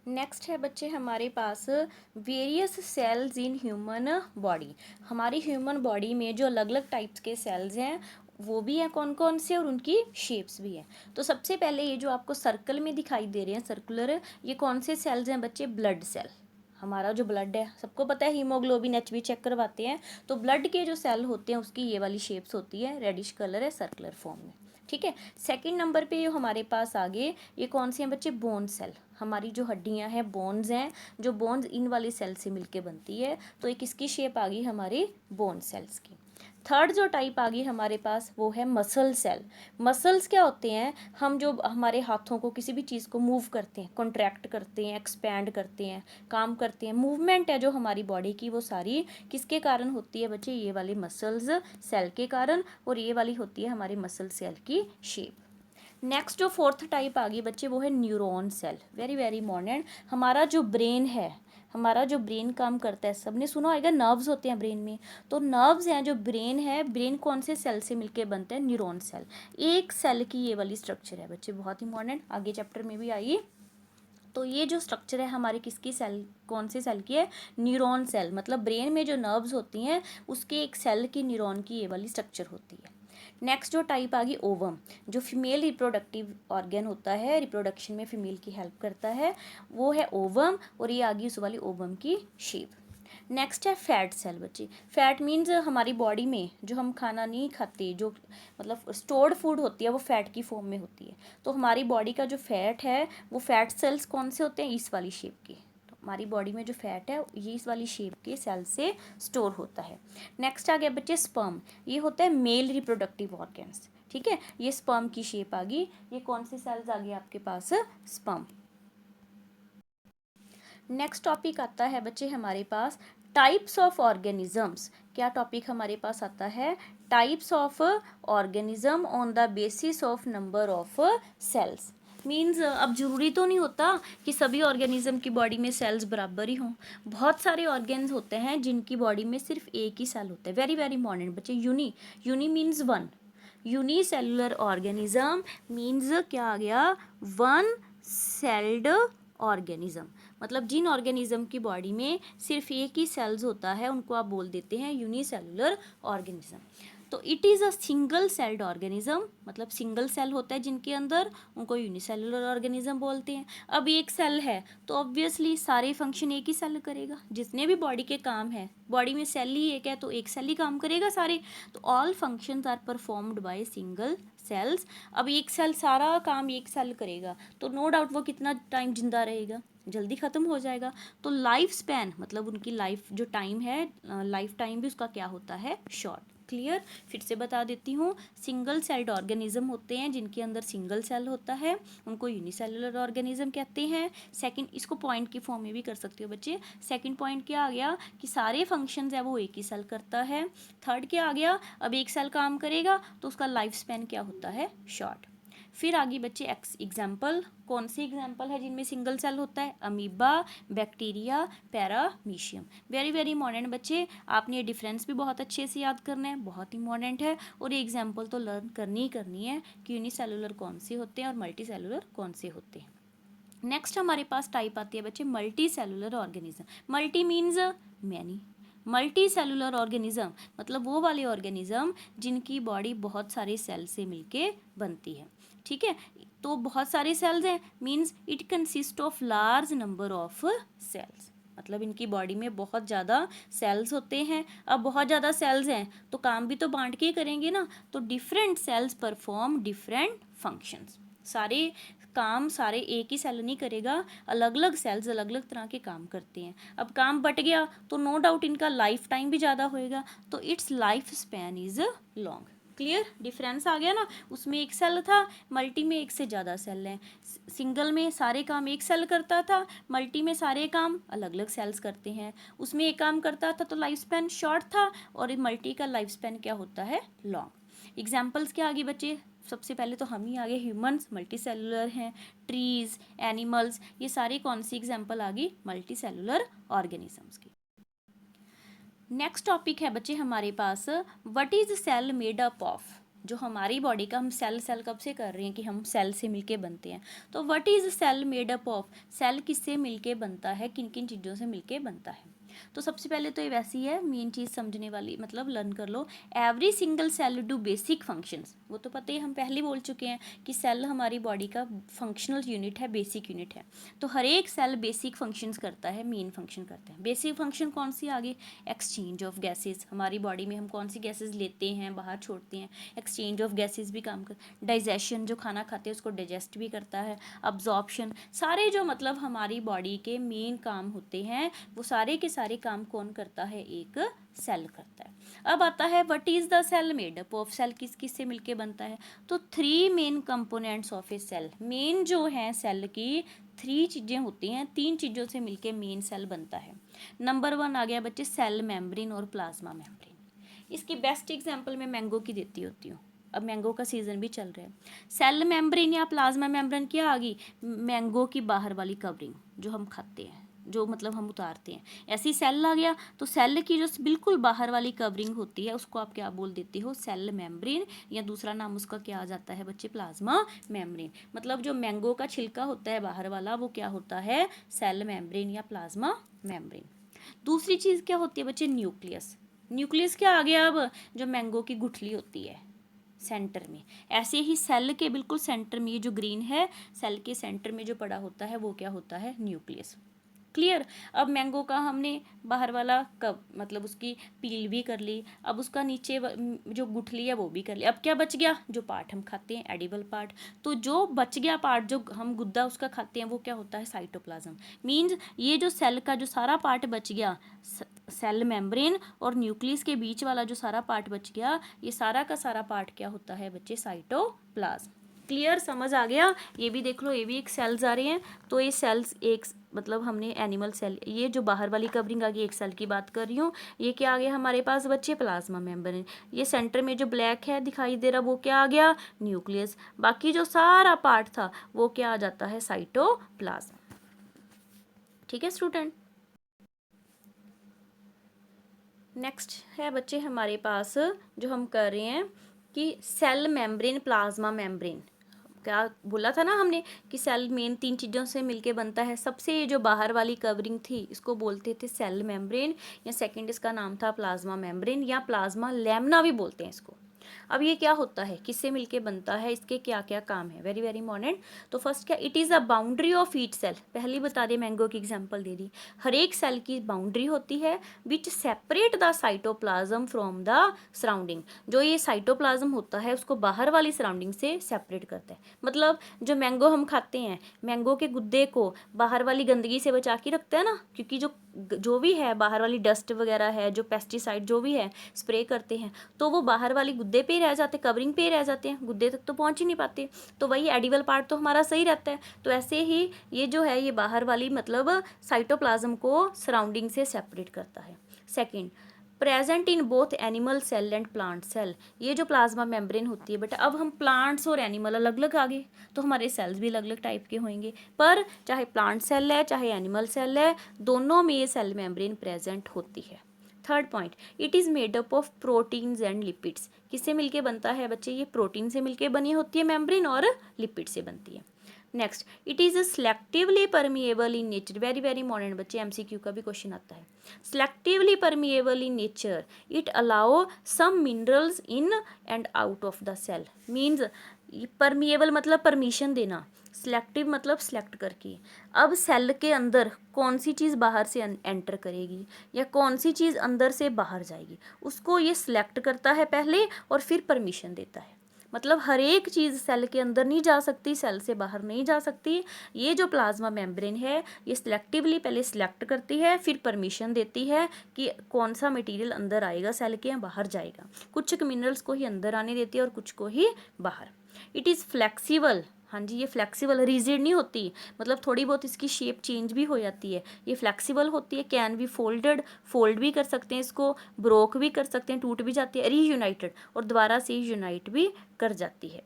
Next है बच्चे हमारे पास various cells in human body. हमारी ह्यूमन बॉडी में जो अलग अलग टाइप्स के सेल्स हैं वो भी हैं कौन कौन से, और उनकी शेप्स भी हैं। तो सबसे पहले ये जो आपको सर्कल में दिखाई दे रहे हैं सर्कुलर, ये कौन से सेल्स हैं बच्चे? Blood cell. हमारा जो ब्लड है, सबको पता है हीमोग्लोबिन एचबी चेक करवाते हैं, तो ब्लड के जो सेल होते हैं उसकी ये वाली शेप्स होती है, रेडिश कलर है, सर्कुलर फॉर्म में। ठीक है। सेकंड नंबर पे ये हमारे पास आगे ये कौन से हैं बच्चे? Bone cell. हमारी जो हड्डियां हैं, बोन्स हैं, जो बोन्स इन वाली सेल से मिलके बनती है, तो एक किसकी शेप आ गई? हमारी बोन सेल्स की। थर्ड जो टाइप आ गई हमारे पास वो है मसल सेल। मसल्स क्या होते हैं? हम जो हमारे हाथों को किसी भी चीज़ को मूव करते हैं, कॉन्ट्रैक्ट करते हैं, एक्सपैंड करते हैं, काम करते हैं, मूवमेंट है जो हमारी बॉडी की, वो सारी किसके कारण होती है बच्चे? ये वाली मसल्स सेल के कारण, और ये वाली होती है हमारी मसल सेल की शेप। नेक्स्ट जो फोर्थ टाइप आ गई बच्चे वो है neuron cell. Very very important. हमारा जो ब्रेन है, हमारा जो ब्रेन काम करता है, सबने सुना होगा नर्व्स होते हैं ब्रेन में, तो नर्व्स हैं, जो ब्रेन है, ब्रेन कौन से सेल से मिलके बनते हैं? Neuron cell. एक सेल की ये वाली स्ट्रक्चर है बच्चे, बहुत इंपॉर्टेंट, आगे चैप्टर में भी आई। तो ये जो स्ट्रक्चर है हमारे किसकी सेल, कौन से सेल की है? Neuron cell. मतलब ब्रेन में जो नर्व्स होती हैं उसके एक सेल की, न्यूरॉन की ये वाली स्ट्रक्चर होती है। नेक्स्ट जो टाइप आ गई ओवम, जो फीमेल रिप्रोडक्टिव ऑर्गन होता है, रिप्रोडक्शन में फीमेल की हेल्प करता है, वो है ओवम, और ये आ गई उस वाली ओवम की शेप। नेक्स्ट है फैट सेल बच्चे। फैट मीन्स हमारी बॉडी में जो हम खाना नहीं खाते, जो मतलब स्टोर्ड फूड होती है, वो फैट की फॉर्म में होती है। तो हमारी बॉडी का जो फैट है वो फैट सेल्स कौन से होते हैं? इस वाली शेप के। तो हमारी बॉडी में जो फैट है ये इस वाली शेप के सेल से स्टोर होता है। नेक्स्ट आ गया बच्चे स्पर्म। ये होता है मेल रिप्रोडक्टिव ऑर्गन्स। ठीक है, ये स्पर्म की शेप आ गई। ये कौन से सेल्स आ गए आपके पास? स्पर्म। नेक्स्ट टॉपिक आता है बच्चे हमारे पास टाइप्स ऑफ ऑर्गेनिजम्स। क्या टॉपिक हमारे पास आता है? Types of organism on the basis of number of cells. Means अब जरूरी तो नहीं होता कि सभी ऑर्गेनिज्म की बॉडी में सेल्स बराबर ही हों। बहुत सारे ऑर्गेन्स होते हैं जिनकी बॉडी में सिर्फ एक ही सेल होता है। वेरी वेरी इंपॉर्टेंट बच्चे, uni. Uni means one. Unicellular organism means क्या आ गया? One celled organism. मतलब जिन ऑर्गेनिज्म की बॉडी में सिर्फ एक ही सेल्स होता है उनको आप बोल देते हैं यूनिसेलुलर ऑर्गेनिज्म। तो it is a single celled organism, मतलब सिंगल सेल होता है जिनके अंदर, उनको यूनिसेलुलर ऑर्गेनिज्म बोलते हैं। अब एक सेल है तो ऑब्वियसली सारे फंक्शन एक ही सेल करेगा। जितने भी बॉडी के काम है, बॉडी में सेल ही एक है तो एक सेल ही काम करेगा सारे। तो all functions are performed by single cells. अब एक सेल सारा काम एक सेल करेगा तो नो डाउट वो कितना टाइम जिंदा रहेगा? जल्दी ख़त्म हो जाएगा। तो लाइफ स्पैन मतलब उनकी लाइफ जो टाइम है, लाइफ टाइम भी उसका क्या होता है? शॉर्ट। क्लियर? फिर से बता देती हूँ। सिंगल सेल्ड ऑर्गेनिज्म होते हैं जिनके अंदर सिंगल सेल होता है, उनको यूनिसेलुलर ऑर्गेनिज्म कहते हैं। सेकंड, इसको पॉइंट की फॉर्म में भी कर सकते हो बच्चे। सेकंड पॉइंट क्या आ गया? कि सारे फंक्शंस है वो एक ही सेल करता है। थर्ड क्या आ गया? अब एक सेल काम करेगा तो उसका लाइफ स्पैन क्या होता है? शॉर्ट। फिर आगे बच्चे एग्जाम्पल, कौन सी एग्जाम्पल है जिनमें सिंगल सेल होता है? Amoeba, bacteria, paramecium. Very very important बच्चे, आपने ये डिफरेंस भी बहुत अच्छे से याद करना है, बहुत इंपॉर्टेंट है। और ये एग्जाम्पल तो लर्न करनी ही करनी है कि यूनिसेलुलर कौन से होते हैं और मल्टी सेलुलर कौन से होते हैं। नेक्स्ट हमारे पास टाइप आती है बच्चे multi cellular organism. Multi means many. Multi cellular organism मतलब वो वाले ऑर्गेनिज्म जिनकी बॉडी बहुत सारे सेल से मिलके बनती है। ठीक है, तो बहुत सारे सेल्स हैं means it consist of large number of cells. मतलब इनकी बॉडी में बहुत ज़्यादा सेल्स होते हैं। अब बहुत ज़्यादा सेल्स हैं तो काम भी तो बांट के ही करेंगे ना, तो different cells perform different functions. सारे काम सारे एक ही सेल नहीं करेगा, अलग अलग सेल्स अलग अलग तरह के काम करते हैं। अब काम बट गया तो नो डाउट इनका लाइफ टाइम भी ज़्यादा होएगा, तो its life span is long. Clear? Difference आ गया ना। उसमें एक सेल था, मल्टी में एक से ज़्यादा सेल हैं। सिंगल में सारे काम एक सेल करता था, मल्टी में सारे काम अलग अलग सेल्स करते हैं। उसमें एक काम करता था तो लाइफ स्पैन शॉर्ट था, और मल्टी का लाइफ स्पैन क्या होता है? लॉन्ग। एग्जाम्पल्स क्या आगे बच्चे? सबसे पहले तो हम ही आगे, ह्यूमंस मल्टी सेलुलर हैं, ट्रीज, एनिमल्स, ये सारी कौन सी एग्जाम्पल आ गई? मल्टी सेलुलर ऑर्गेनिजम्स की। नेक्स्ट टॉपिक है बच्चे हमारे पास what is cell made up of. जो हमारी बॉडी का हम सेल सेल कब से कर रहे हैं कि हम सेल से मिलके बनते हैं। तो what is cell made up of, cell किससे मिलके बनता है, किन किन चीज़ों से मिलके बनता है। तो सबसे पहले तो ये वैसी है मेन चीज़ समझने वाली, मतलब लर्न कर लो। Every single cell do basic functions, वो तो पता ही हम पहले बोल चुके हैं कि सेल हमारी बॉडी का फंक्शनल यूनिट है, बेसिक यूनिट है। तो हर एक सेल बेसिक फंक्शंस करता है, मेन फंक्शन करता है। बेसिक फंक्शन कौन सी आगे, एक्सचेंज ऑफ गैसेज, हमारी बॉडी में हम कौन सी गैसेज लेते हैं बाहर छोड़ते हैं, एक्सचेंज ऑफ गैसेज भी काम कर, डाइजेशन जो खाना खाते हैं उसको डाइजेस्ट भी करता है, अब्जॉर्प्शन, सारे जो मतलब हमारी बॉडी के मेन काम होते हैं वो सारे के सारे काम कौन करता है, एक सेल करता है। अब आता है what is the cell made up of, cell किस किस से मिलके बनता है। तो 3 main components of a cell, main जो है सेल की 3 चीज़ें होती हैं, 3 चीज़ों से मिलके मेन सेल बनता है। नंबर 1 आ गया बच्चे सेल मेम्ब्रेन और प्लाज्मा मेम्ब्रेन। इसकी बेस्ट एग्जांपल मैं मैंगो की देती होती हूँ, अब मैंगो का सीज़न भी चल रहा है। सेल मेम्ब्रेन या प्लाज्मा मेम्ब्रेन क्या आ गई, मैंगो की बाहर वाली कवरिंग जो हम खाते हैं, जो मतलब हम उतारते हैं, ऐसी सेल आ गया। तो सेल की जो बिल्कुल बाहर वाली कवरिंग होती है उसको आप क्या बोल देते हो, सेल मेम्ब्रेन, या दूसरा नाम उसका क्या आ जाता है बच्चे, प्लाज्मा मेम्ब्रेन। मतलब जो मैंगो का छिलका होता है बाहर वाला वो क्या होता है, सेल मेम्ब्रेन या प्लाज्मा मेम्ब्रेन। दूसरी चीज़ क्या होती है बच्चे, न्यूक्लियस। न्यूक्लियस क्या आ गया, अब जो मैंगो की गुठली होती है सेंटर में, ऐसे ही सेल के बिल्कुल सेंटर में, ये जो ग्रीन है सेल के सेंटर में जो पड़ा होता है वो क्या होता है, न्यूक्लियस। क्लियर। अब मैंगो का हमने बाहर वाला कब मतलब उसकी पील भी कर ली, अब उसका नीचे जो गुठली है वो भी कर ली, अब क्या बच गया, जो पार्ट हम खाते हैं एडिबल पार्ट। तो जो बच गया पार्ट जो हम गुद्दा उसका खाते हैं वो क्या होता है, साइटोप्लाज्म। मीन्स ये जो सेल का जो सारा पार्ट बच गया, सेल मेम्ब्रेन और न्यूक्लियस के बीच वाला जो सारा पार्ट बच गया, ये सारा का सारा पार्ट क्या होता है बच्चे, साइटोप्लाज्म। क्लियर, समझ आ गया। ये भी देख लो, ये भी एक सेल्स आ रहे हैं। तो ये सेल्स एक मतलब हमने एनिमल सेल, ये जो बाहर वाली कवरिंग आ गई एक सेल की बात कर रही हूँ। ये क्या आ गया हमारे पास बच्चे, प्लाज्मा मेम्ब्रेन। ये सेंटर में जो ब्लैक है दिखाई दे रहा वो क्या आ गया, न्यूक्लियस। बाकी जो सारा पार्ट था वो क्या आ जाता है, साइटोप्लाज्म। ठीक है स्टूडेंट। नेक्स्ट है बच्चे हमारे पास जो हम कर रहे हैं कि सेल मेम्ब्रेन प्लाज्मा मेम्ब्रेन, क्या बोला था ना हमने कि सेल मेन 3 चीज़ों से मिलके बनता है। सबसे जो बाहर वाली कवरिंग थी इसको बोलते थे सेल मेम्ब्रेन, या सेकंड इसका नाम था प्लाज्मा मेम्ब्रेन या प्लाज्मा लैमिना भी बोलते हैं इसको। अब ये क्या होता है, किससे मिलके बनता है, इसके क्या क्या काम है, वेरी वेरी इंपॉर्टेंट। तो फर्स्ट क्या, it is a boundary of each cell, पहली बता दे, मैंगो की एग्जांपल दे दी। हर एक सेल की बाउंड्री होती है विच separate the cytoplasm from the surrounding, जो ये साइटोप्लाज्म होता है उसको बाहर वाली सराउंडिंग से सेपरेट करता है। मतलब जो मैंगो हम खाते हैं, मैंगो के गुद्दे को बाहर वाली गंदगी से बचा के रखता है ना, क्योंकि जो भी है बाहर वाली डस्ट वगैरह है, जो पेस्टिसाइड जो भी है स्प्रे करते हैं तो वो बाहर वाली गुद्दे पे ही रह जाते, कवरिंग पे ही रह जाते हैं, गुद्दे तक तो पहुंच ही नहीं पाते। तो वही एडिबल पार्ट तो हमारा सही रहता है। तो ऐसे ही ये जो है ये बाहर वाली मतलब साइटोप्लाज्म को सराउंडिंग से सेपरेट करता है। Second, present in both animal cell and plant cell, ये जो प्लाज्मा मेम्ब्रेन होती है बेटा, अब हम प्लांट्स और एनिमल अलग अलग आ गए तो हमारे सेल्स भी अलग अलग टाइप के होंगे, पर चाहे प्लांट सेल है चाहे एनिमल सेल है दोनों में ये सेल मेम्ब्रेन प्रेजेंट होती है। Third point, it is made up of proteins and lipids, किससे मिलके बनता है बच्चे, ये प्रोटीन से मिलके बनी होती है मेम्ब्रेन और लिपिड से बनती है। Next, it is selectively permeable in nature, very very important बच्चे, एमसीक्यू का भी क्वेश्चन आता है। Selectively permeable in nature, it allow some minerals in and out of the cell. Means permeable मतलब परमिशन देना, सिलेक्टिव मतलब सिलेक्ट करके। अब सेल के अंदर कौन सी चीज़ बाहर से एंटर करेगी या कौन सी चीज़ अंदर से बाहर जाएगी उसको ये सिलेक्ट करता है पहले और फिर परमिशन देता है। मतलब हर एक चीज़ सेल के अंदर नहीं जा सकती, सेल से बाहर नहीं जा सकती। ये जो प्लाज्मा मेम्ब्रेन है ये सिलेक्टिवली पहले सिलेक्ट करती है फिर परमिशन देती है कि कौन सा मटेरियल अंदर आएगा सेल के या बाहर जाएगा। कुछ मिनरल्स को ही अंदर आने देती है और कुछ को ही बाहर। इट इज़ फ्लेक्सिबल, हाँ जी ये फ्लेक्सिबल, रिजिड नहीं होती, मतलब थोड़ी बहुत इसकी शेप चेंज भी हो जाती है। ये फ्लेक्सिबल होती है, कैन बी फोल्डेड, फोल्ड भी कर सकते हैं इसको, ब्रोक भी कर सकते हैं, टूट भी जाती है, रीयूनाइटेड और दोबारा से यूनाइट भी कर जाती है।